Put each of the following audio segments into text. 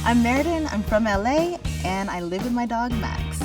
I'm Meriden, I'm from LA, and I live with my dog Max.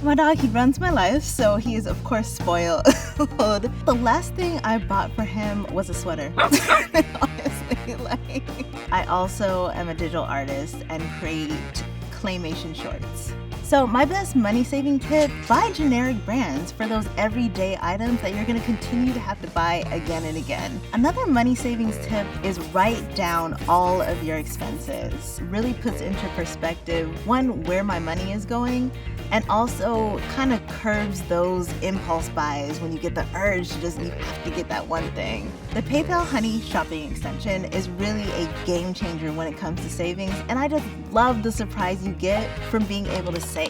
My dog, he runs my life, so he is of course spoiled. The last thing I bought for him was a sweater. Honestly, I also am a digital artist and create claymation shorts. So my best money saving tip, buy generic brands for those everyday items that you're gonna continue to have to buy again and again. Another money savings tip is write down all of your expenses. Really puts into perspective, one, where my money is going, and also kind of curbs those impulse buys when you get the urge to just, you have to get that one thing. The PayPal Honey shopping extension is really a game changer when it comes to savings, and I just love the surprise you get from being able to save.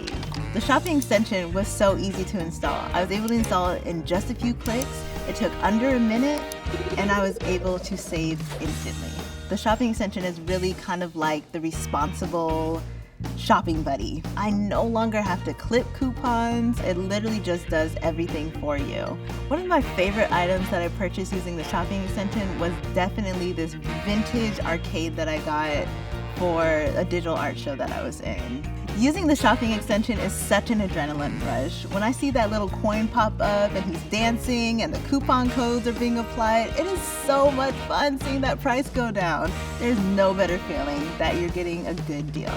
The shopping extension was so easy to install. I was able to install it in just a few clicks. It took under a minute, and I was able to save instantly. The shopping extension is really kind of like the responsible shopping buddy. I no longer have to clip coupons. It literally just does everything for you. One of my favorite items that I purchased using the shopping extension was definitely this vintage arcade that I got for a digital art show that I was in. Using the shopping extension is such an adrenaline rush. When I see that little coin pop up and he's dancing and the coupon codes are being applied, it is so much fun seeing that price go down. There's no better feeling that you're getting a good deal.